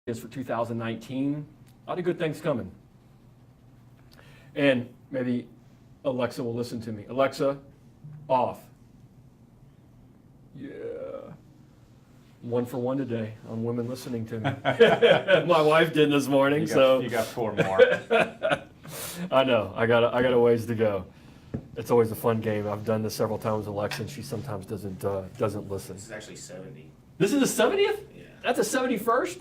is for 2019. A lot of good things coming. And maybe Alexa will listen to me. Alexa, off. Yeah. 1 for 1 today on women listening to me. My wife did this morning, you got 4 more. I know. I got a ways to go. It's always a fun game. I've done this several times with Alexa, and she sometimes doesn't listen. This is actually 70. This is the 70th? Yeah. That's a 71st?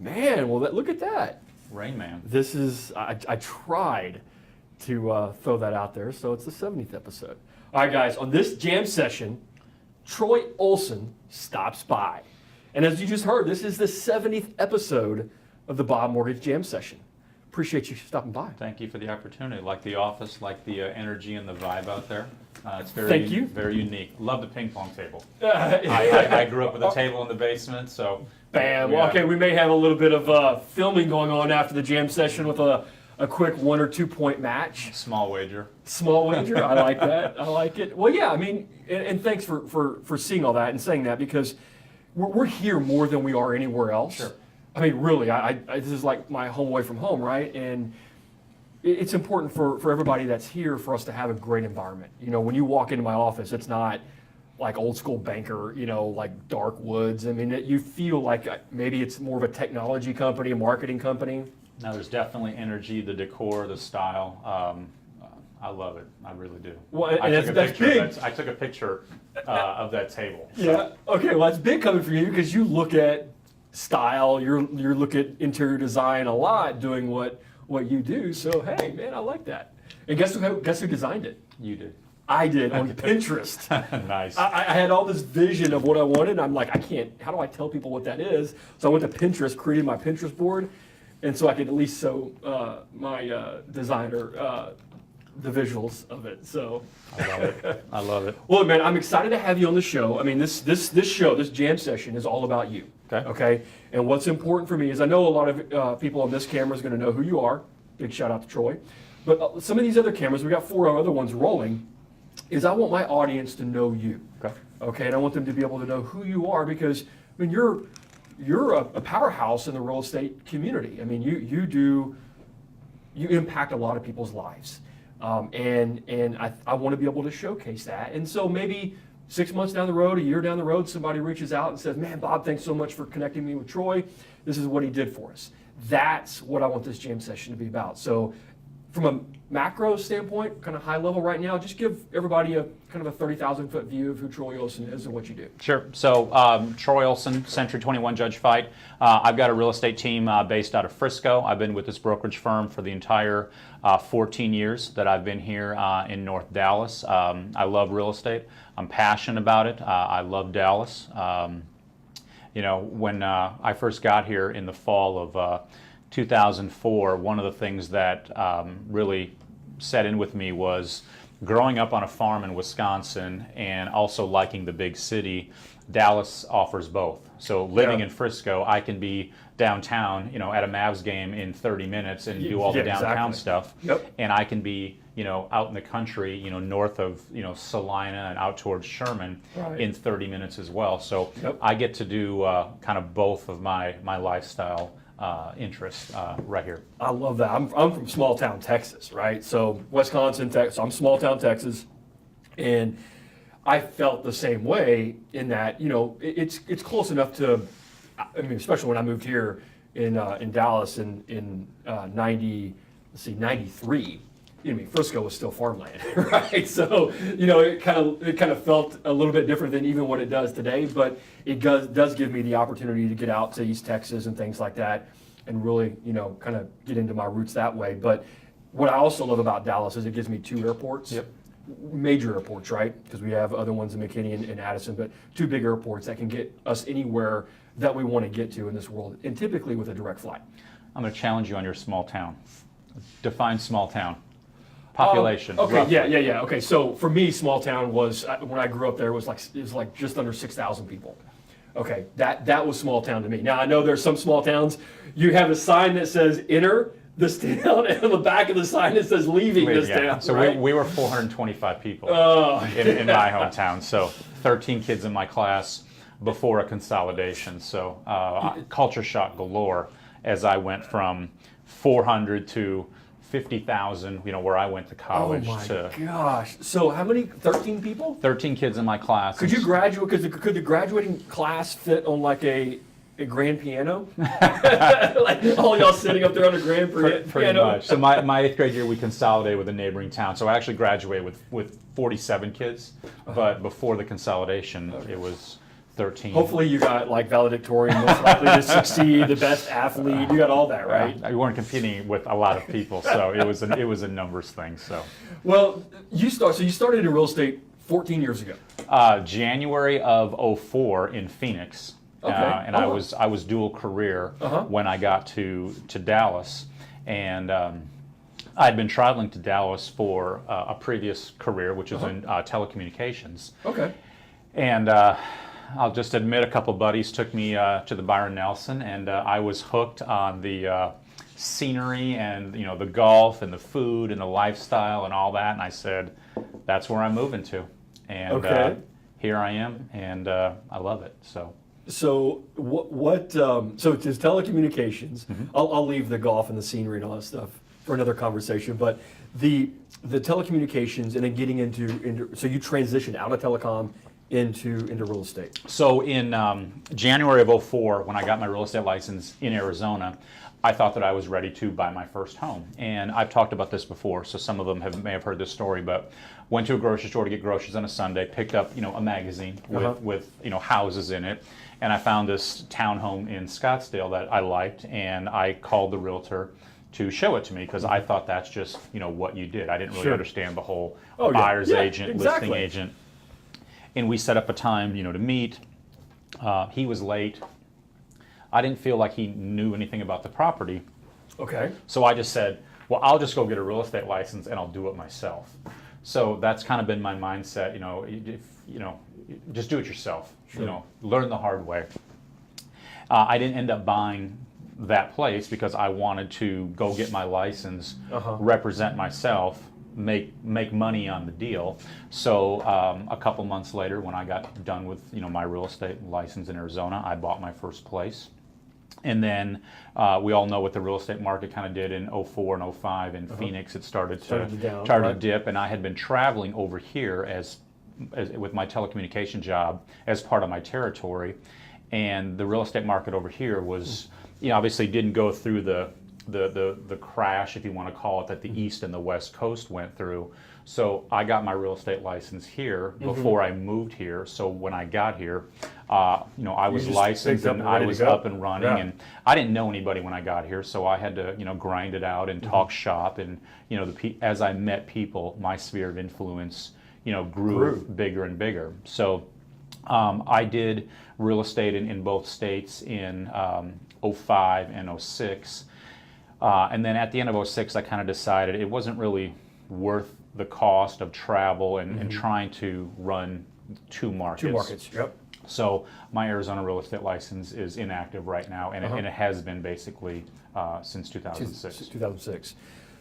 Man, well, look at that. Rain Man. This is, I tried to throw that out there, so it's the 70th episode. All right, guys, on this jam session, Troy Olsen stops by. And as you just heard, this is the 70th episode of the Bob Mortgage Jam Session. Appreciate you stopping by. Thank you for the opportunity. Like the office, like the energy and the vibe out there. It's very, Thank you. Very unique. Love the ping pong table. I grew up with a table in the basement, so. Bam. Well, okay, we may have a little bit of filming going on after the jam session with a quick 1 or 2 point match. Small wager. Small wager. I like that. I like it. Well, yeah, I mean, and thanks for seeing all that and saying that, because we're here more than we are anywhere else. Sure. I mean, really, this is like my home away from home, right? And it's important for everybody that's here for us to have a great environment. You know, when you walk into my office, it's not like old school banker, you know, like dark woods. I mean, you feel like maybe it's more of a technology company, a marketing company. Now, there's definitely energy, the decor, the style. I love it. I really do. Well, and that's big. I took a picture of that table. So. Yeah. Okay. Well, that's big coming from you, because you look at style. You look at interior design a lot, doing what you do. So hey, man, I like that. And guess who designed it? You did. I did on Pinterest. Nice. I had all this vision of what I wanted. And I'm like, how do I tell people what that is? So I went to Pinterest, created my Pinterest board, and so I could at least show my designer the visuals of it. So I love it. I love it. well, man, I'm excited to have you on the show. I mean, this show, this jam session, is all about you. Okay. And what's important for me is, I know a lot of people on this camera is going to know who you are. Big shout out to Troy. But some of these other cameras, we got 4 other ones rolling. Is I want my audience to know you. Okay. And I want them to be able to know who you are, because I mean, you're a powerhouse in the real estate community. I mean, you impact a lot of people's lives. And I want to be able to showcase that. And so maybe 6 months down the road, a year down the road, somebody reaches out and says, man, Bob, thanks so much for connecting me with Troy. This is what he did for us. That's what I want this jam session to be about. So from a macro standpoint, kind of high level right now, just give everybody a kind of a 30,000 foot view of who Troy Olsen is and what you do. Sure. So Troy Olsen, Century 21 Judge Fite. I've got a real estate team based out of Frisco. I've been with this brokerage firm for the entire 14 years that I've been here in North Dallas. I love real estate. I'm passionate about it. I love Dallas. You know, when I first got here in the fall of 2004, one of the things that really set in with me was growing up on a farm in Wisconsin and also liking the big city. Dallas offers both. So living in Frisco, I can be downtown, you know, at a Mavs game in 30 minutes and do all the downtown stuff. And I can be, you know, out in the country, you know, north of, you know, Salina and out towards Sherman in 30 minutes as well. So I get to do kind of both of my lifestyle interest right here. I love that. I'm from small town Texas, right? So Wisconsin, Texas. I'm small town Texas, and I felt the same way in that, you know, it's close enough to. I mean, especially when I moved here in Dallas in 93. You know, I mean, Frisco was still farmland, right? So, you know, it kind of felt a little bit different than even what it does today, but it does give me the opportunity to get out to East Texas and things like that, and really, you know, kind of get into my roots that way. But what I also love about Dallas is it gives me 2 airports, major airports, right? Because we have other ones in McKinney and Addison, but 2 big airports that can get us anywhere that we want to get to in this world, and typically with a direct flight. I'm going to challenge you on your small town. Define small town. Population. Okay, roughly. yeah. Okay, so for me, small town was, when I grew up there, it was like just under 6,000 people. Okay, that was small town to me. Now I know there's some small towns, you have a sign that says enter this town, and on the back of the sign it says leaving this town. So right? we were 425 people in my hometown. So 13 kids in my class. before a consolidation. So culture shock galore as I went from 400 to 50,000, where I went to college. Oh my gosh. So how many, 13 people? 13 kids in my class. Could you graduate, could the graduating class fit on like a grand piano? Like all y'all sitting up there on a grand piano? Pretty much. So my 8th grade year, we consolidated with a neighboring town. So I actually graduated with 47 kids, but before the consolidation, it was 13. Hopefully you got like valedictorian, most likely to succeed, the best athlete. You got all that, right? We weren't competing with a lot of people, so it was a numbers thing. So, well, you started in real estate 14 years ago. January of '04 in Phoenix, and I was dual career when I got to Dallas, and I'd been traveling to Dallas for a previous career, which was in telecommunications. Okay, and I'll just admit, a couple buddies took me to the Byron Nelson, and I was hooked on the scenery and the golf and the food and the lifestyle and all that. And I said, "That's where I'm moving to." And here I am, and I love it. So what? So it's telecommunications. I'll leave the golf and the scenery and all that stuff for another conversation. But the telecommunications and then getting into so you transitioned out of telecom into real estate. So in January of '04, when I got my real estate license in Arizona, I thought that I was ready to buy my first home. And I've talked about this before, so some of them may have heard this story, but went to a grocery store to get groceries on a Sunday, picked up a magazine with houses in it, and I found this townhome in Scottsdale that I liked, and I called the realtor to show it to me because I thought that's just what you did. I didn't really understand the whole buyer's agent, listing agent. And we set up a time, to meet. He was late. I didn't feel like he knew anything about the property. Okay. So I just said, well, I'll just go get a real estate license and I'll do it myself. So that's kind of been my mindset, just do it yourself. Sure. Learn the hard way. I didn't end up buying that place because I wanted to go get my license, represent myself, make money on the deal. So a couple months later, when I got done with my real estate license in Arizona, I bought my first place. And then we all know what the real estate market kind of did in '04 and '05 in Phoenix. It started to dip, and I had been traveling over here as with my telecommunication job as part of my territory. And the real estate market over here was, obviously didn't go through the crash, if you want to call it, that the East and the West Coast went through. So I got my real estate license here before I moved here. So when I got here, I was licensed and I was up and running. Yeah. And I didn't know anybody when I got here, so I had to, grind it out and talk shop. And as I met people, my sphere of influence, grew bigger and bigger. So I did real estate in both states in '05 and '06. And then at the end of '06, I kind of decided it wasn't really worth the cost of travel and trying to run two markets. Two markets, yep. So my Arizona real estate license is inactive right now, and it has been basically since 2006. 2006.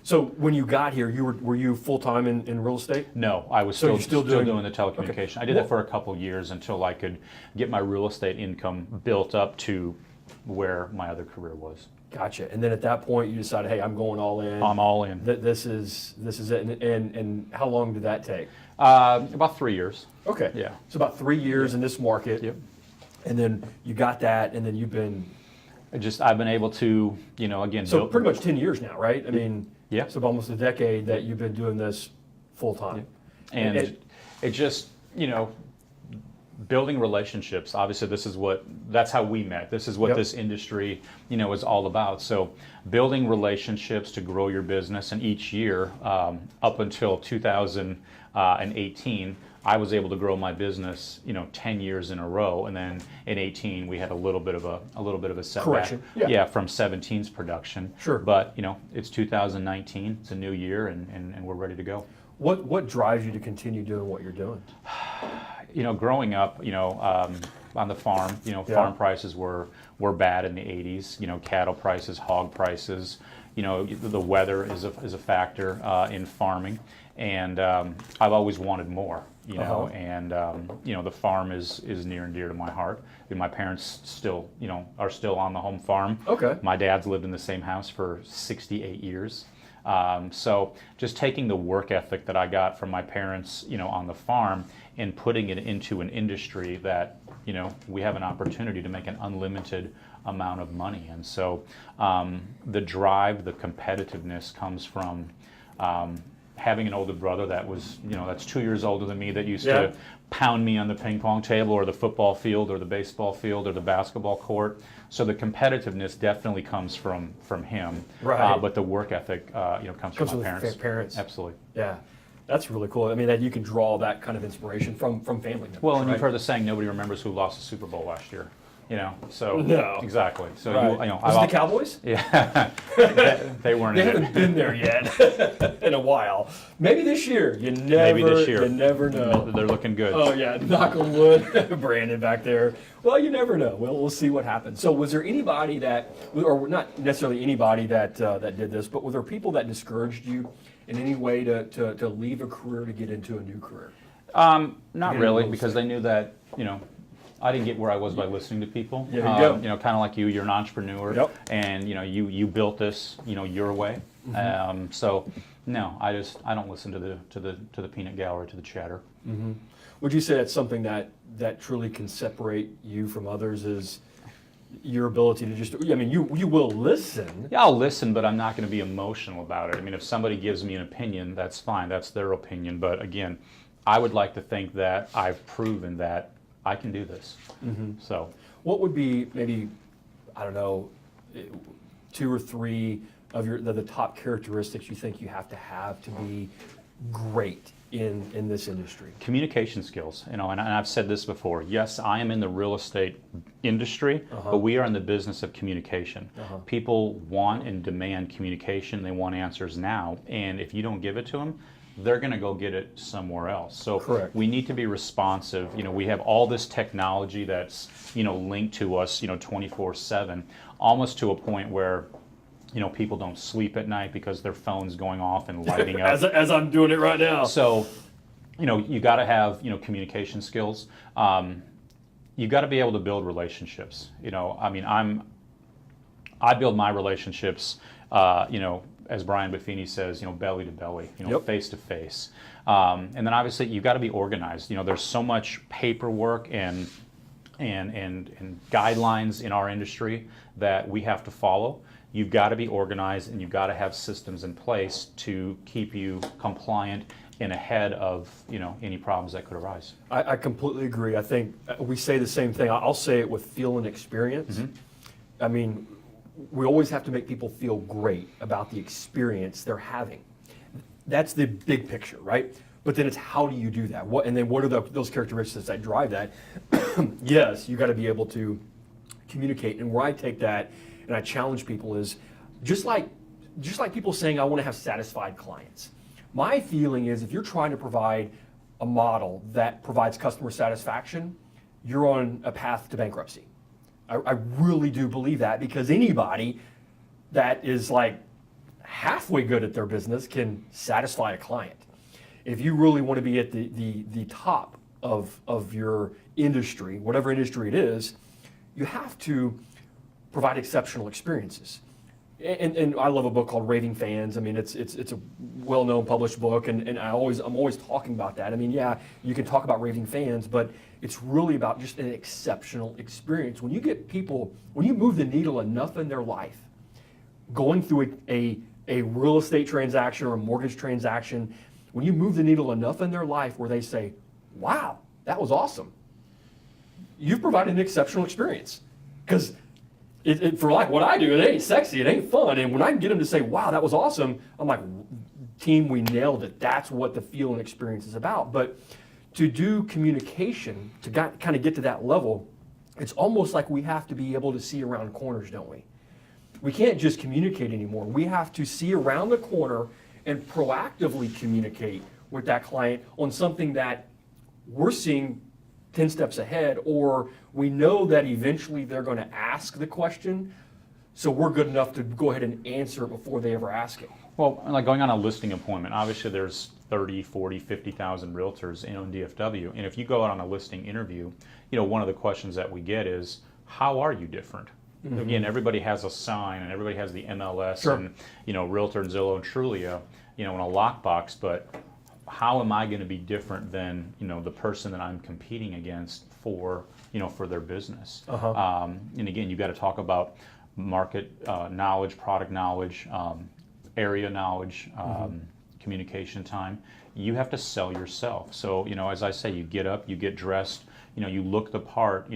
So when you got here, were you full time in real estate? No, I was still doing the telecommunication. Okay. I did that for a couple years until I could get my real estate income built up to where my other career was. Gotcha. And then at that point, you decided, hey, I'm going all in. I'm all in. This is it. And how long did that take? About 3 years. Okay. Yeah. So about 3 years in this market. Yep. And then you got that, and then you've been. I've been able to, again. So pretty much 10 years now, right? I mean. Yeah. So almost a decade that you've been doing this full time. Yeah. And it just, building relationships. Obviously, that's how we met. This is what this industry, is all about. So building relationships to grow your business. And each year, up until 2018, I was able to grow my business, 10 years in a row. And then in 18, we had a little bit of a setback. Correction. Yeah, from 17's production. Sure. But, it's 2019. It's a new year, and we're ready to go. What drives you to continue doing what you're doing? Growing up, on the farm. Farm prices were bad in the 80s. Cattle prices, hog prices. The weather is a factor in farming, and I've always wanted more. And the farm is near and dear to my heart. And my parents still are still on the home farm. Okay. My dad's lived in the same house for 68 years. So just taking the work ethic that I got from my parents, on the farm, and putting it into an industry that, we have an opportunity to make an unlimited amount of money. And so the drive, the competitiveness comes from having an older brother that was, that's 2 years older than me, that used to pound me on the ping pong table or the football field or the baseball field or the basketball court. So the competitiveness definitely comes from him. Right. But the work ethic, comes from my parents. Absolutely. Yeah. That's really cool. I mean, that you can draw that kind of inspiration from family members. Well, and right? you've heard the saying, nobody remembers who lost the Super Bowl last year. So no. Exactly. So right. Was it the Cowboys? Yeah, they weren't. They haven't been there yet in a while. Maybe this year. You never know. They're looking good. Oh yeah, knock on wood. Brandon back there. Well, you never know. Well, we'll see what happens. So, was there anybody that, or not necessarily anybody that did this, but were there people that discouraged you in any way to leave a career to get into a new career? Not really, because they knew that I didn't get where I was by listening to people. There you go. Kind of like you're an entrepreneur, yep. And you built this, your way. Mm-hmm. So no, I don't listen to the peanut gallery, to the chatter. Mm-hmm. Would you say that's something that truly can separate you from others? Is your ability to just, I mean, you will listen. Yeah, I'll listen, but I'm not going to be emotional about it. I mean, if somebody gives me an opinion, that's fine. That's their opinion. But again, I would like to think that I've proven that I can do this. Mm-hmm. So, what would be maybe, I don't know, 2 or 3 of the top characteristics you think you have to be great in this industry? Communication skills, and I've said this before. Yes, I am in the real estate industry, but we are in the business of communication. People want and demand communication. They want answers now, and if you don't give it to them, they're going to go get it somewhere else. So correct. We need to be responsive. We have all this technology that's linked to us 24/7, almost to a point where people don't sleep at night because their phone's going off and lighting up. as I'm doing it right now. So you got to have communication skills. You got to be able to build relationships. I mean, I build my relationships. As Brian Buffini says, belly to belly, face to face. And then obviously you've got to be organized. There's so much paperwork and guidelines in our industry that we have to follow. You've got to be organized, and you've got to have systems in place to keep you compliant and ahead of any problems that could arise. I completely agree. I think we say the same thing. I'll say it with feel and experience. Mm-hmm. I mean, we always have to make people feel great about the experience they're having. That's the big picture, right? But then it's how do you do that? What are those characteristics that drive that? Yes, you got to be able to communicate. And where I take that and I challenge people is just like people saying I want to have satisfied clients. My feeling is if you're trying to provide a model that provides customer satisfaction, you're on a path to bankruptcy. I really do believe that, because anybody that is like halfway good at their business can satisfy a client. If you really want to be at the top of your industry, whatever industry it is, you have to provide exceptional experiences. And I love a book called Raving Fans. I mean, it's a well-known published book, and I'm always talking about that. I mean, yeah, you can talk about raving fans, but it's really about just an exceptional experience. When you get people, when you move the needle enough in their life, going through a real estate transaction or a mortgage transaction, when you move the needle enough in their life where they say, wow, that was awesome, you've provided an exceptional experience. Because for like what I do, it ain't sexy, it ain't fun. And when I can get them to say, wow, that was awesome, I'm like, team, we nailed it. That's what the feel and experience is about. But to do communication, to kind of get to that level, it's almost like we have to be able to see around corners, don't we? We can't just communicate anymore. We have to see around the corner and proactively communicate with that client on something that we're seeing 10 steps ahead, or we know that eventually they're going to ask the question, so we're good enough to go ahead and answer it before they ever ask it. Well, like going on a listing appointment, obviously there's 30, 40, 50,000 realtors in DFW. And if you go out on a listing interview, one of the questions that we get is, how are you different? Mm-hmm. Again, everybody has a sign and everybody has the MLS sure. and, Realtor and Zillow and Trulia, in a lockbox, but how am I going to be different than, the person that I'm competing against for, for their business? Uh-huh. And again, you've got to talk about market knowledge, product knowledge, area knowledge, communication time. You have to sell yourself. So, as I say, you get up, you get dressed, you look the part,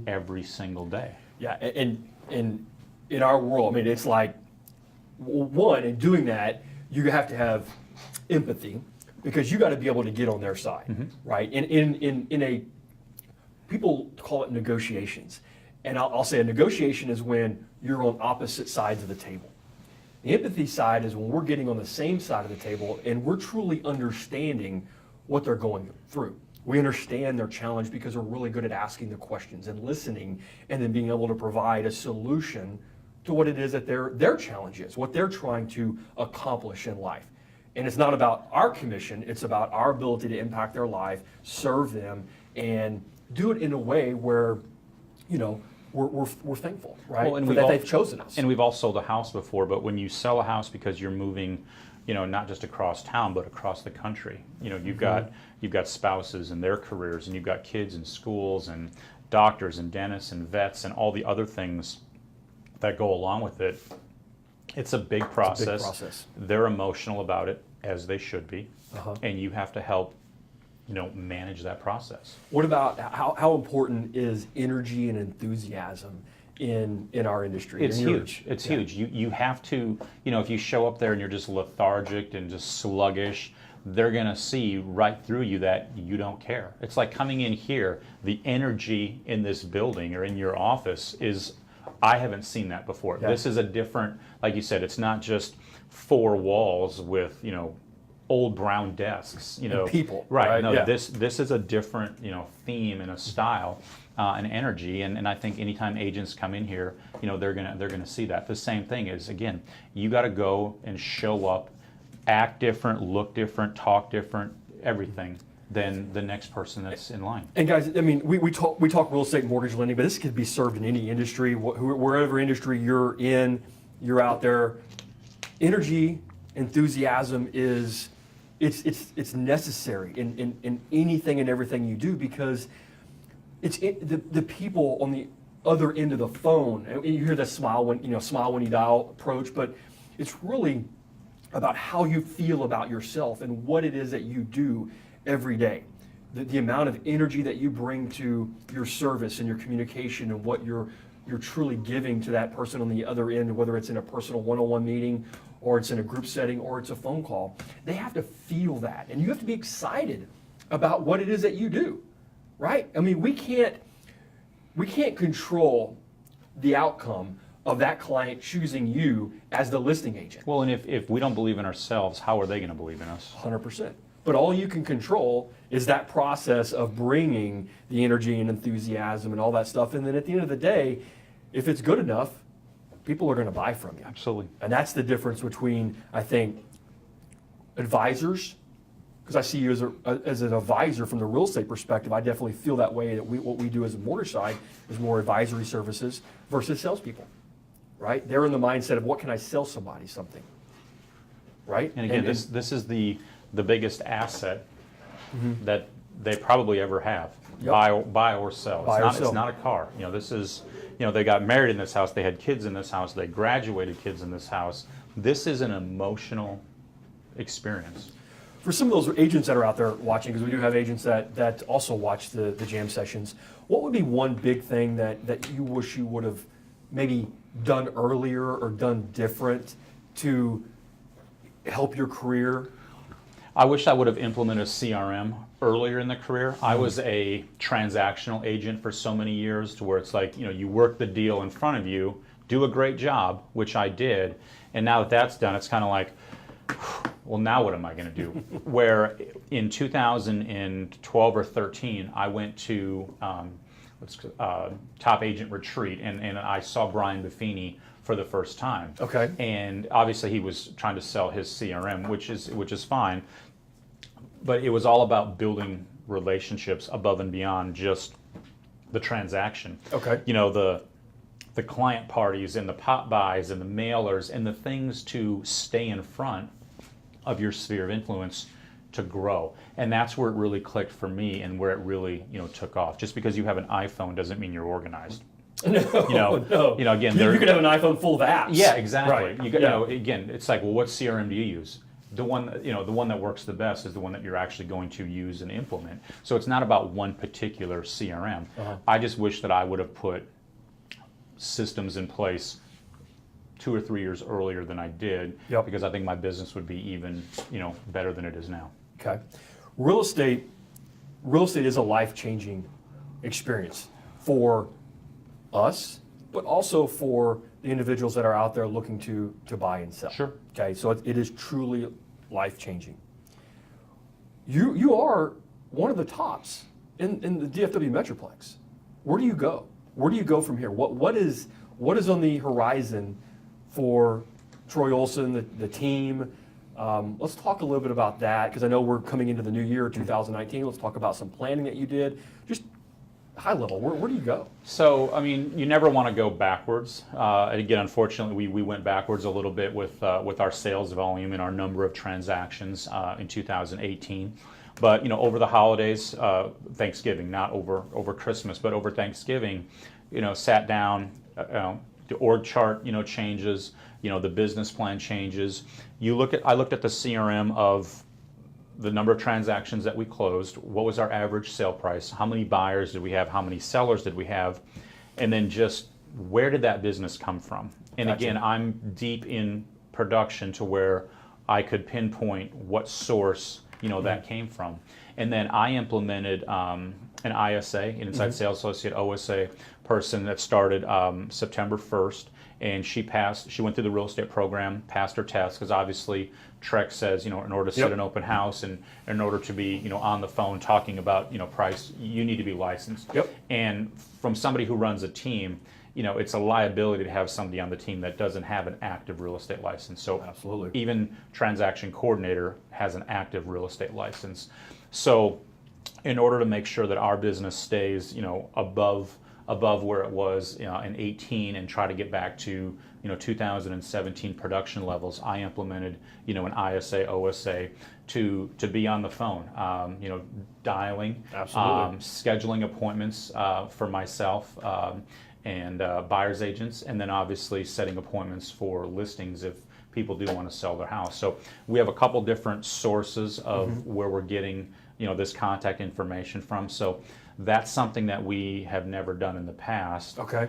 every single day. Yeah, and in our world, I mean, it's like, one, in doing that, you have to have empathy, because you got to be able to get on their side, right? In a, people call it negotiations. And I'll say a negotiation is when you're on opposite sides of the table. The empathy side is when we're getting on the same side of the table and we're truly understanding what they're going through. We understand their challenge because we're really good at asking the questions and listening, and then being able to provide a solution to what it is that their challenge is, what they're trying to accomplish in life. And it's not about our commission, it's about our ability to impact their life, serve them, and do it in a way where, we're thankful, right? Well, and that they've chosen us. And we've all sold a house before, but when you sell a house because you're moving, not just across town, but across the country, you've got spouses and their careers, and you've got kids in schools and doctors and dentists and vets and all the other things that go along with it. It's a big process. It's a big process. They're emotional about it, as they should be, Uh-huh. and you have to help manage that process. What about how important is energy and enthusiasm in our industry? It's huge. It's huge. You have to, if you show up there and you're just lethargic and just sluggish, they're going to see right through you that you don't care. It's like coming in here, the energy in this building or in your office is, I haven't seen that before. Yeah. This is a different, like you said, it's not just four walls with, old brown desks, And people. Right. No, yeah. this is a different, theme and a style and energy. And I think anytime agents come in here, they're gonna see that. The same thing is, again, you got to go and show up, act different, look different, talk different, everything than the next person that's in line. And guys, I mean, we talk real estate and mortgage lending, but this could be served in any industry, wherever industry you're in, you're out there. Energy, enthusiasm is it's necessary in anything and everything you do, because it's the people on the other end of the phone. And you hear that smile when you dial approach, but it's really about how you feel about yourself and what it is that you do every day. The amount of energy that you bring to your service and your communication, and what you're truly giving to that person on the other end, whether it's in a personal one-on-one meeting, or it's in a group setting, or it's a phone call. They have to feel that, and you have to be excited about what it is that you do, right? I mean, we can't control the outcome of that client choosing you as the listing agent. Well, and if we don't believe in ourselves, how are they going to believe in us? 100%. But all you can control is that process of bringing the energy and enthusiasm and all that stuff. And then at the end of the day, if it's good enough, people are going to buy from you. Absolutely. And that's the difference between, I think, advisors, because I see you as an advisor from the real estate perspective. I definitely feel that way, that what we do as a mortgage side is more advisory services versus salespeople, right? They're in the mindset of, what can I sell somebody something, right? And again, this is the biggest asset that they probably ever have. Yep. Buy or sell. It's not a car. This is, they got married in this house, they had kids in this house, they graduated kids in this house. This is an emotional experience. For some of those agents that are out there watching, because we do have agents that also watch the jam sessions, what would be one big thing that you wish you would have maybe done earlier or done different to help your career? I wish I would have implemented a CRM earlier in the career. I was a transactional agent for so many years, to where it's like, you work the deal in front of you, do a great job, which I did, and now that that's done, it's kind of like, well, now what am I going to do? Where in 2012 or 13, I went to Top Agent Retreat, and I saw Brian Buffini for the first time. Okay. And obviously he was trying to sell his CRM, which is fine, but it was all about building relationships above and beyond just the transaction. Okay. You know, the client parties and the pop buys and the mailers and the things to stay in front of your sphere of influence to grow. And that's where it really clicked for me and where it really, took off. Just because you have an iPhone doesn't mean you're organized. No, no. Again, you could have an iPhone full of apps. Yeah, exactly. Right. Again, it's like, well, what CRM do you use? The one that works the best is the one that you're actually going to use and implement. So it's not about one particular CRM. I just wish that I would have put systems in place 2 or 3 years earlier than I did, because I think my business would be even, better than it is now. Okay. Real estate is a life-changing experience for us, but also for the individuals that are out there looking to buy and sell. Sure. Okay, so it is truly life-changing. You are one of the tops in the DFW Metroplex. Where do you go? Where do you go from here? What is on the horizon for Troy Olsen, the team? Let's talk a little bit about that, because I know we're coming into the new year, 2019. Let's talk about some planning that you did. Just high level, where do you go? So, you never want to go backwards. And again, unfortunately, we went backwards a little bit with our sales volume and our number of transactions in 2018. But over the holidays, Thanksgiving, not over Christmas, but over Thanksgiving, sat down. The org chart, changes. The business plan changes. I looked at the CRM of the number of transactions that we closed. What was our average sale price? How many buyers did we have? How many sellers did we have? And then just where did that business come from? And Gotcha. Again, I'm deep in production to where I could pinpoint what source that came from. And then I implemented an ISA, an Inside Sales Associate OSA person that started September 1st. And she went through the real estate program, passed her test, because obviously Trek says, in order to sit an open house and in order to be, on the phone talking about, price, you need to be licensed. Yep. And from somebody who runs a team, it's a liability to have somebody on the team that doesn't have an active real estate license. So Absolutely. Even transaction coordinator has an active real estate license. So in order to make sure that our business stays, above where it was in 18 and try to get back to 2017 production levels, I implemented an ISA OSA to be on the phone, dialing, Absolutely. scheduling appointments for myself and buyers agents, and then obviously setting appointments for listings if people do want to sell their house. So we have a couple different sources of where we're getting this contact information from. So that's something that we have never done in the past. Okay.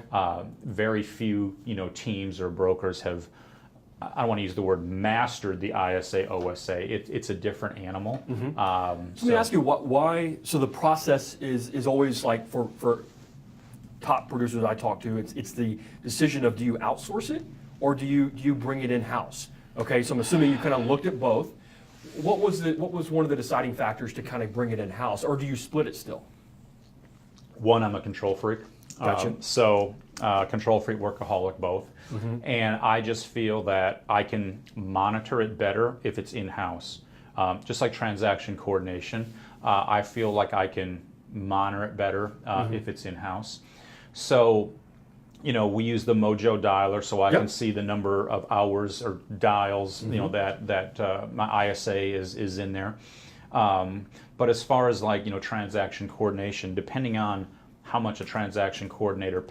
Very few teams or brokers have, I don't want to use the word mastered the ISA OSA. It's a different animal. Let me ask you why. So the process is always like for top producers I talk to, it's the decision of, do you outsource it or do you bring it in house? Okay, so I'm assuming you kind of looked at both. What was one of the deciding factors to kind of bring it in house, or do you split it still? One, I'm a control freak. Gotcha. Control freak, workaholic, both. And I just feel that I can monitor it better if it's in-house. Just like transaction coordination, I feel like I can monitor it better if it's in-house. So, we use the Mojo dialer, so I can see the number of hours or dials, that my ISA is in there. But as far as transaction coordination, depending on how much a transaction coordinator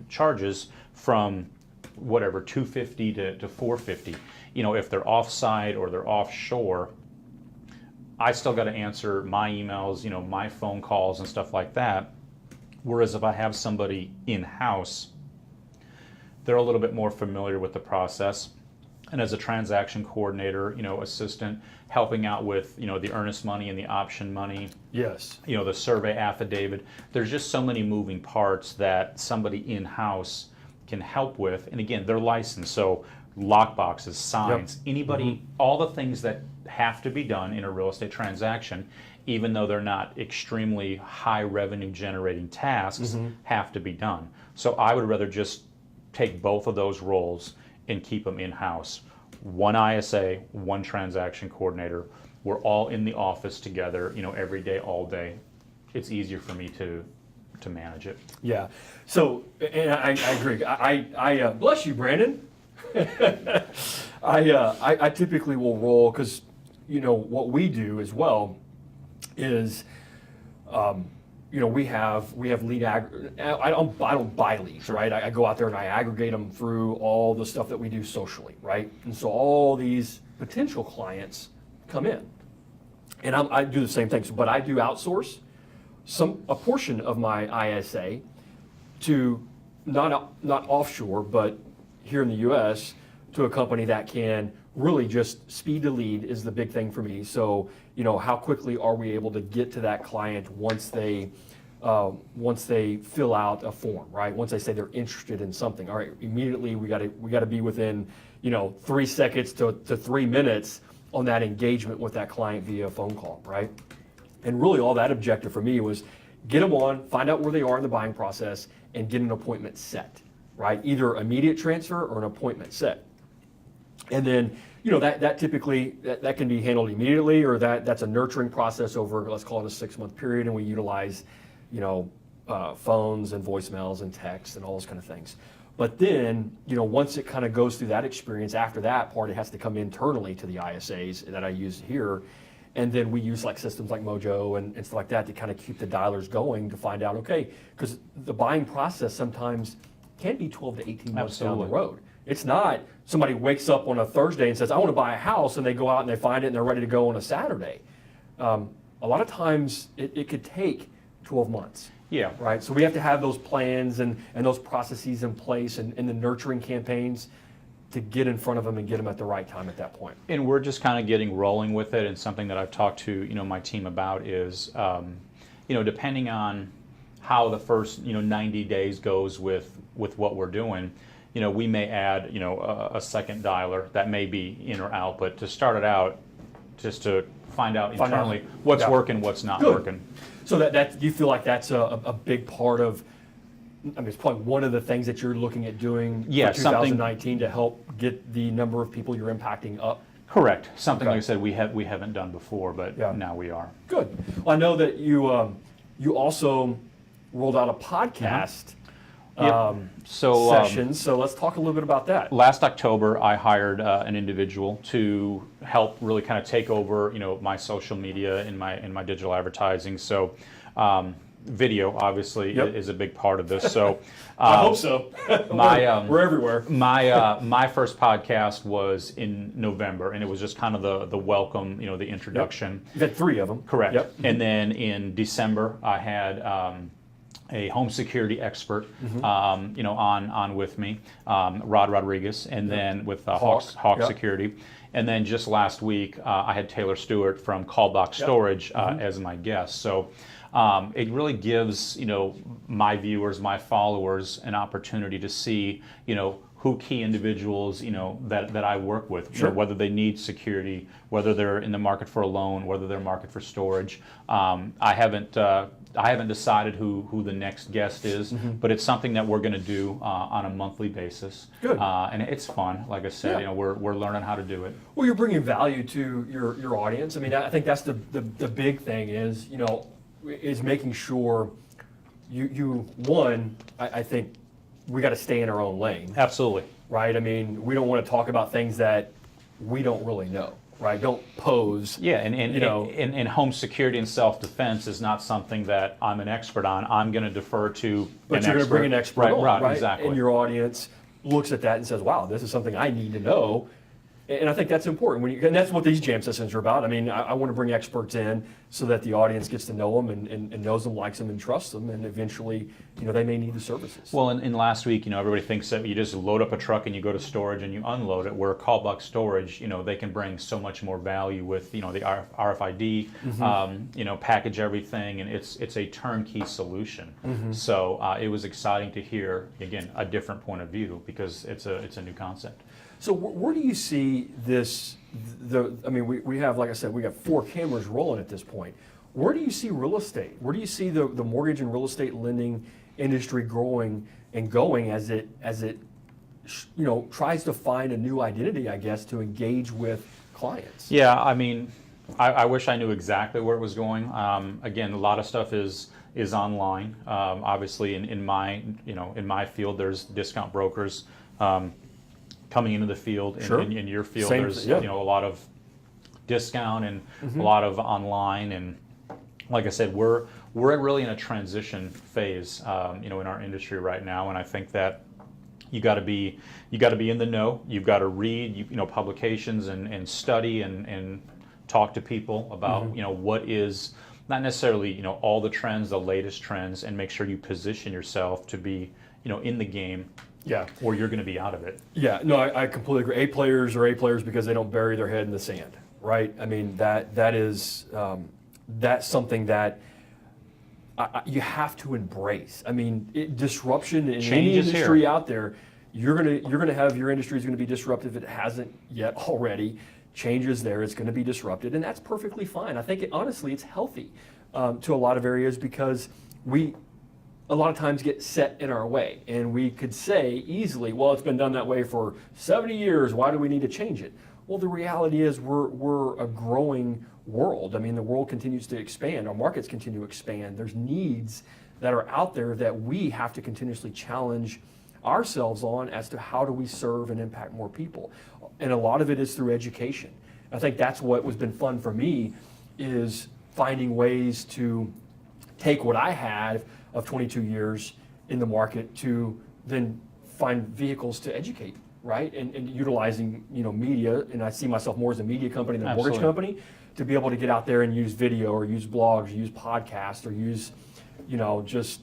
charges from whatever $250 to $450. If they're offsite or they're offshore, I still got to answer my emails, my phone calls and stuff like that. Whereas if I have somebody in-house, they're a little bit more familiar with the process. And as a transaction coordinator, assistant, helping out with, the earnest money and the option money. Yes. The survey affidavit. There's just so many moving parts that somebody in-house can help with. And again, they're licensed. So lock boxes, signs, anybody, all the things that have to be done in a real estate transaction, even though they're not extremely high revenue generating tasks, have to be done. So I would rather just take both of those roles and keep them in-house. One ISA, one transaction coordinator. We're all in the office together, every day, all day. It's easier for me to manage it. Yeah. So, and I agree. I bless you, Brandon. I typically will roll because, what we do as well is, we have lead I don't buy leads, right? I go out there and I aggregate them through all the stuff that we do socially, right? And so all these potential clients come in, and I do the same thing. But I do outsource a portion of my ISA to not offshore, but here in the U.S. to a company that can really just speed to lead is the big thing for me. So, how quickly are we able to get to that client once they fill out a form, right? Once they say they're interested in something, all right, immediately we got to be within 3 seconds to 3 minutes on that engagement with that client via phone call, right? And really all that objective for me was get them on, find out where they are in the buying process, and get an appointment set, right? Either immediate transfer or an appointment set. And then, that typically, that can be handled immediately, or that's a nurturing process over, let's call it a 6-month period, and we utilize, phones and voicemails and texts and all those kind of things. But then, once it kind of goes through that experience, after that part, it has to come internally to the ISAs that I use here. And then we use systems like Mojo and stuff like that to kind of keep the dialers going to find out, okay, because the buying process sometimes can be 12 to 18 months down the road. It's not somebody wakes up on a Thursday and says, I want to buy a house, and they go out and they find it and they're ready to go on a Saturday. A lot of times it could take 12 months. Yeah. Right. So we have to have those plans and those processes in place and the nurturing campaigns to get in front of them and get them at the right time at that point. And we're just kind of getting rolling with it. And something that I've talked to my team about is, depending on how the first 90 days goes with what we're doing, we may add a second dialer that may be in or out, but to start it out, just to find out internally what's working, what's not working. So that do you feel like that's a big part of? I mean, it's probably one of the things that you're looking at doing for 2019 to help get the number of people you're impacting up. Correct. Something like I said we haven't done before, but now we are. Good. Well, I know that you also rolled out a podcast session. So let's talk a little bit about that. Last October, I hired an individual to help really kind of take over, my social media and my digital advertising. So. Video obviously is a big part of this. So I hope so. We're everywhere. My first podcast was in November, and it was just kind of the welcome, the introduction. You've had 3 of them. Correct. Yep. And then in December, I had a home security expert, on with me, Rod Rodriguez, and then with Hawk Security. And then just last week, I had Taylor Stewart from Callbox Storage as my guest. So. It really gives my viewers, my followers, an opportunity to see who key individuals that I work with, whether they need security, whether they're in the market for a loan, whether they're market for storage. I haven't decided who the next guest is, but it's something that we're going to do on a monthly basis. Good. And it's fun. Like I said, we're learning how to do it. Well, you're bringing value to your audience. I mean, I think that's the big thing is making sure I think we got to stay in our own lane. Absolutely. Right? I mean, we don't want to talk about things that we don't really know, right? Don't pose. Yeah, and home security and self-defense is not something that I'm an expert on. I'm going to defer to But you're going to bring an expert on, right? Exactly. And your audience looks at that and says, wow, this is something I need to know. And I think that's important, and that's what these jam sessions are about. I mean, I want to bring experts in so that the audience gets to know them and knows them, likes them, and trusts them, and eventually, they may need the services. Well, in last week, everybody thinks that you just load up a truck and you go to storage and you unload it. Where Callbox Storage, they can bring so much more value with, the RFID, package everything, and it's a turnkey solution. So it was exciting to hear, again, a different point of view because it's a new concept. So where do you see this? I mean, we have, like I said, we got 4 cameras rolling at this point. Where do you see real estate? Where do you see the mortgage and real estate lending industry growing and going as it tries to find a new identity, I guess, to engage with clients? Yeah, I mean, I wish I knew exactly where it was going. Again, a lot of stuff is online. Obviously, in my field, there's discount brokers coming into the field. Sure. In your field, Same, there's yeah. a lot of discount and a lot of online. And like I said, we're really in a transition phase, in our industry right now. And I think that you got to be in the know. You've got to read, publications and study and talk to people about, what is not necessarily, all the trends, the latest trends, and make sure you position yourself to be, in the game. Yeah. Or you're going to be out of it. Yeah, no, I completely agree. A players are A players because they don't bury their head in the sand, right? I mean, that is that's something that you have to embrace. I mean, disruption in any industry out there, you're gonna have your industry is going to be disrupted if it hasn't yet already. Change is there; it's going to be disrupted, and that's perfectly fine. I think honestly, it's healthy to a lot of areas because we a lot of times get set in our way, and we could say easily, well, it's been done that way for 70 years. Why do we need to change it? Well, the reality is we're a growing world. I mean, the world continues to expand. Our markets continue to expand. There's needs that are out there that we have to continuously challenge ourselves on as to how do we serve and impact more people. And a lot of it is through education. I think that's what has been fun for me is finding ways to take what I had of 22 years in the market to then find vehicles to educate, right? And utilizing, media, and I see myself more as a media company than a mortgage company, to be able to get out there and use video or use blogs, or use podcasts, or use, just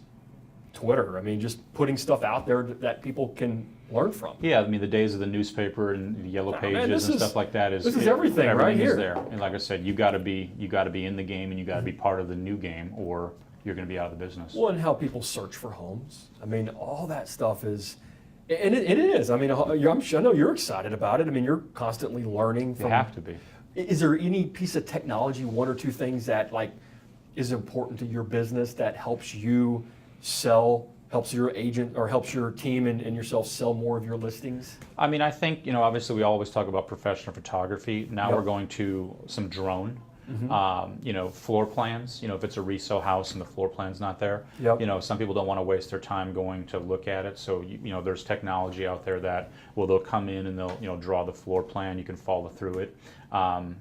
Twitter. I mean, just putting stuff out there that people can learn from. Yeah, I mean, the days of the newspaper and the yellow pages and stuff like that is everything right here. Is there. And like I said, you got to be in the game, and you got to be part of the new game, or you're going to be out of the business. Well, and how people search for homes. I mean, all that stuff is, and it is. I mean, I know you're excited about it. I mean, you're constantly learning from. You have to be. Is there any piece of technology, 1 or 2 things that is important to your business that helps you sell, helps your agent or helps your team and yourself sell more of your listings? I mean, I think, obviously we always talk about professional photography. Now we're going to some drone. Floor plans, if it's a resale house and the floor plan's not there, some people don't want to waste their time going to look at it. So, there's technology out there that, they'll come in and they'll, draw the floor plan. You can follow through it.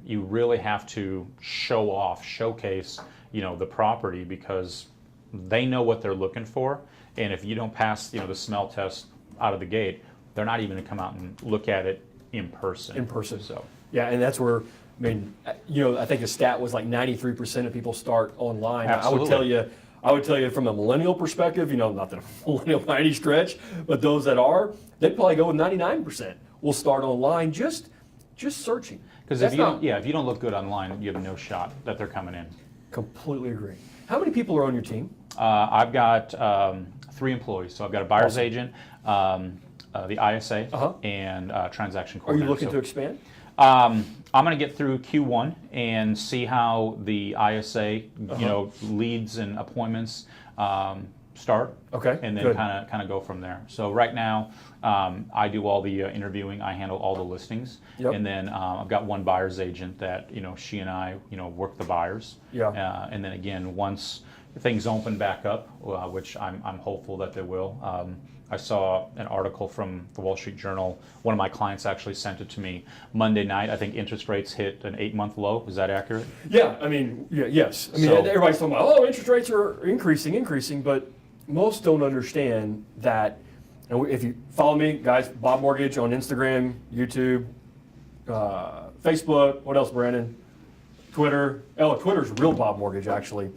You really have to showcase, the property because they know what they're looking for. And if you don't pass, the smell test out of the gate, they're not even going to come out and look at it in person. So, yeah, and that's where, I mean, I think the stat was like 93% of people start online. Absolutely. I would tell you from a millennial perspective, not that a millennial by any stretch, but those that are, they'd probably go with 99%. Will start online just searching. Because if you don't look good online, you have no shot that they're coming in. Completely agree. How many people are on your team? I've got 3 employees. So I've got a buyer's agent, the ISA, and transaction Are coordinator. you looking to expand? I'm going to get through Q1 and see how the ISA, leads and appointments start. Okay. And then kind of go from there. So right now, I do all the interviewing. I handle all the listings. Yep. And then I've got one buyer's agent that she and I work the buyers. Yeah. And then again, once things open back up, which I'm hopeful that they will. I saw an article from the Wall Street Journal. One of my clients actually sent it to me Monday night. I think interest rates hit an 8-month low. Is that accurate? Yeah, I mean, yes. I mean, everybody's talking about, interest rates are increasing, but most don't understand that. And if you follow me, guys, BobMortgage on Instagram, YouTube, Facebook. What else, Brandon? Twitter. Oh, Twitter's real BobMortgage, actually.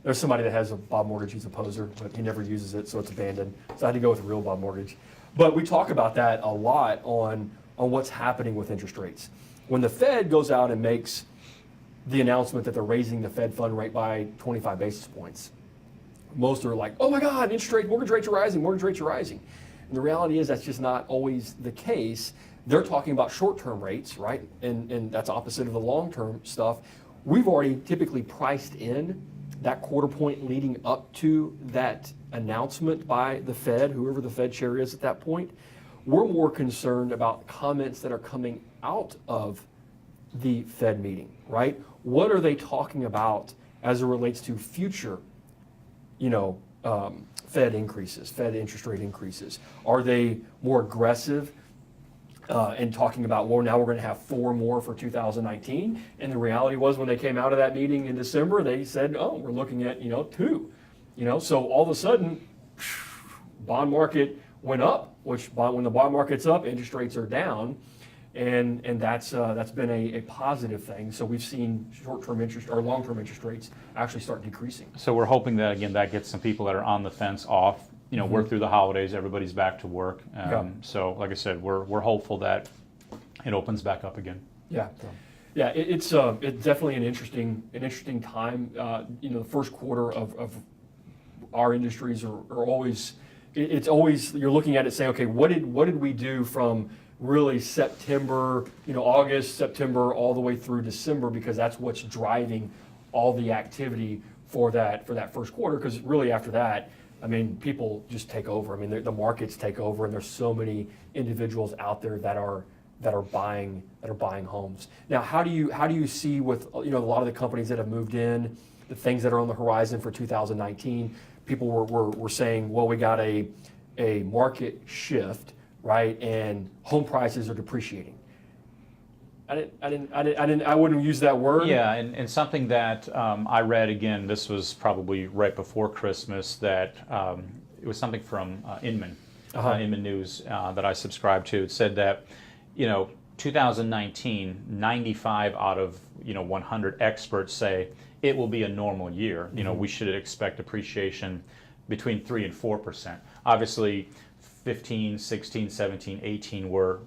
There's somebody that has a BobMortgage, he's a poser, but he never uses it, so it's abandoned. So I had to go with real BobMortgage. But we talk about that a lot on what's happening with interest rates. When the Fed goes out and makes the announcement that they're raising the Fed fund rate by 25 basis points, most are like, oh my God, mortgage rates are rising. And the reality is that's just not always the case. they're talking about short-term rates, right? And that's opposite of the long-term stuff. We've already typically priced in that quarter point leading up to that announcement by the Fed, whoever the Fed chair is at that point. We're more concerned about comments that are coming out of the Fed meeting, right? What are they talking about as it relates to future, Fed increases, Fed interest rate increases? Are they more aggressive and talking about, well, now we're going to have 4 more for 2019? And the reality was, when they came out of that meeting in December, they said, oh, we're looking at 2. So all of a sudden, bond market went up, which when the bond market's up, interest rates are down, and that's been a positive thing. So we've seen short-term interest or long-term interest rates actually start decreasing. So we're hoping that, again, that gets some people that are on the fence off. We're through the holidays, everybody's back to work. So like I said, we're hopeful that it opens back up again. Yeah. Yeah, it's definitely an interesting time. The first quarter of our industries are always, it's always, you're looking at it saying, okay, what did we do from really September, August, September, all the way through December, because that's what's driving all the activity for that first quarter. Because really after that, people just take over. The markets take over, and there's so many individuals out there that are buying homes. Now, how do you see with a lot of the companies that have moved in, the things that are on the horizon for 2019? People were saying, well, we got a market shift, right, and home prices are depreciating. I wouldn't use that word. Yeah, and something that I read, again, this was probably right before Christmas, that it was something from Inman, Inman News that I subscribe to. It said that, 2019, 95 out of 100 experts say it will be a normal year. We should expect appreciation between 3 and 4%. Obviously, 15, 16, 17, 18 were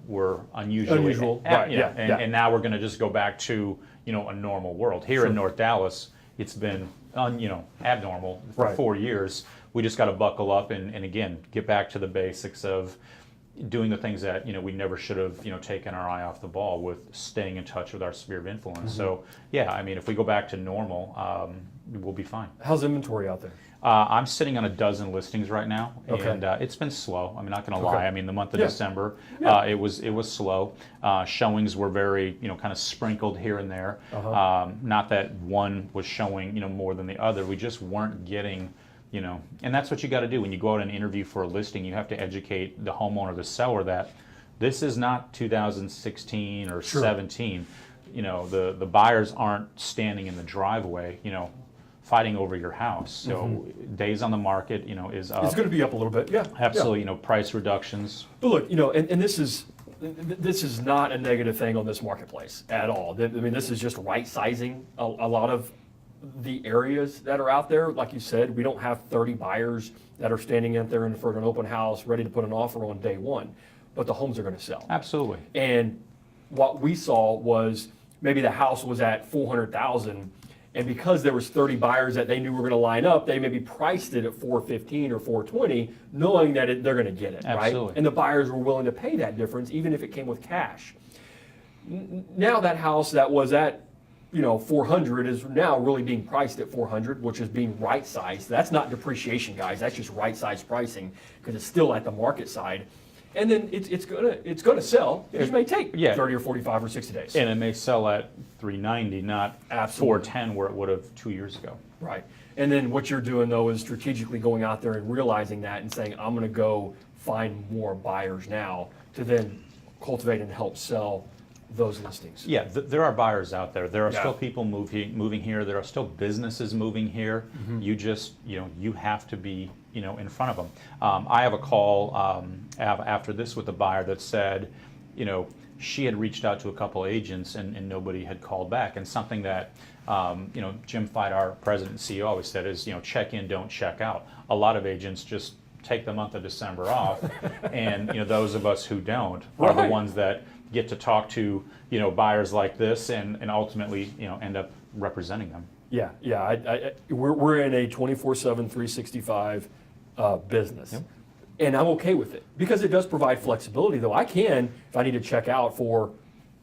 unusual. Right, and now we're going to just go back to a normal world. Here in North Dallas, it's been abnormal for 4 years. We just got to buckle up and again get back to the basics of doing the things that we never should have taken our eye off the ball with, staying in touch with our sphere of influence. So if we go back to normal, we'll be fine. How's inventory out there? I'm sitting on a dozen listings right now, and it's been slow. I'm not going to lie. The month of December, it was slow. Showings were very, kind of sprinkled here and there. Not that one was showing, more than the other. We just weren't getting, and that's what you got to do when you go out and interview for a listing. You have to educate the homeowner, the seller, that this is not 2016 or 17. The buyers aren't standing in the driveway, fighting over your house. So days on the market, is up. It's going to be up a little bit, yeah. Absolutely, price reductions. But look, and this is not a negative thing on this marketplace at all. This is just right sizing a lot of the areas that are out there. Like you said, we don't have 30 buyers that are standing out there in front of an open house ready to put an offer on day one, but the homes are going to sell. Absolutely. And what we saw was maybe the house was at $400,000, and because there was 30 buyers that they knew were going to line up, they maybe priced it at $415 or $420, knowing that they're going to get it. Absolutely. Right? And the buyers were willing to pay that difference, even if it came with cash. Now that house that was at $400 is now really being priced at $400, which is being right-sized. That's not depreciation, guys. That's just right-sized pricing, because it's still at the market side. And then it's gonna sell. It just may take 30 or 45 or 60 days. And it may sell at $390, not $410 where it would have 2 years ago. Right. And then what you're doing though is strategically going out there and realizing that and saying, I'm gonna go find more buyers now to then cultivate and help sell those listings. Yeah, there are buyers out there. There are still people moving here. There are still businesses moving here. You just, you have to be, in front of them. I have a call after this with a buyer that said, she had reached out to a couple agents and nobody had called back. And something that, Jim Fite, our president and CEO, always said is, check in, don't check out. A lot of agents just take the month of December off, and those of us who don't are the ones that get to talk to buyers like this and ultimately end up representing them. We're in a 24/7, 365 business. And I'm okay with it because it does provide flexibility, though. I can, if I need to check out for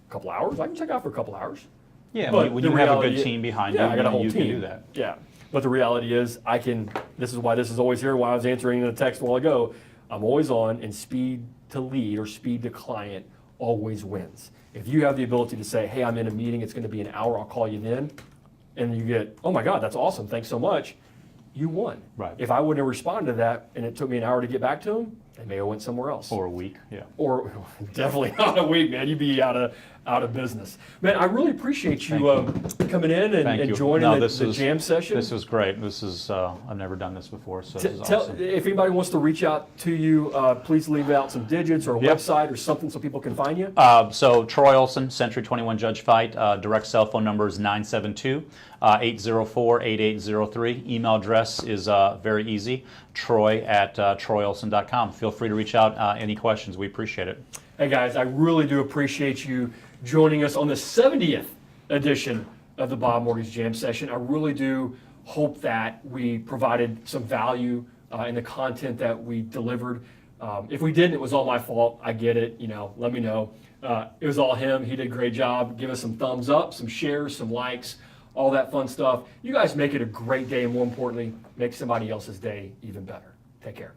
a couple hours, I can check out for a couple hours. Yeah, But when the you have a reality- good team behind yeah, you, I got a whole you team. can do that. Yeah, but the reality is, this is why this is always here. Why I was answering the text a while ago. I'm always on, and speed to lead or speed to client always wins. If you have the ability to say, hey, I'm in a meeting, it's going to be an hour, I'll call you then, and you get, oh my God, that's awesome, thanks so much, you won. Right. If I wouldn't have responded to that and it took me an hour to get back to them, they may have went somewhere else. Or a week, yeah. Or definitely not a week, man. You'd be out of business. Man, I really appreciate you coming in and, Thank you. joining No, the jam session. This is great. This is I've never done this before, so this is Tell, awesome. if anybody wants to reach out to you, please leave out some digits or a Yep. website or something so people can find you. So Troy Olsen, Century 21 Judge Fite, direct cell phone number is 972-804-8803. Email address is very easy, troy@troyolsen.com. Feel free to reach out any questions. We appreciate it. Hey guys, I really do appreciate you joining us on the 70th edition of the Bob Mortgage Jam Session. I really do hope that we provided some value in the content that we delivered. If we didn't, it was all my fault. I get it. Let me know. It was all him. He did a great job. Give us some thumbs up, some shares, some likes, all that fun stuff. You guys make it a great day, and more importantly, make somebody else's day even better. Take care.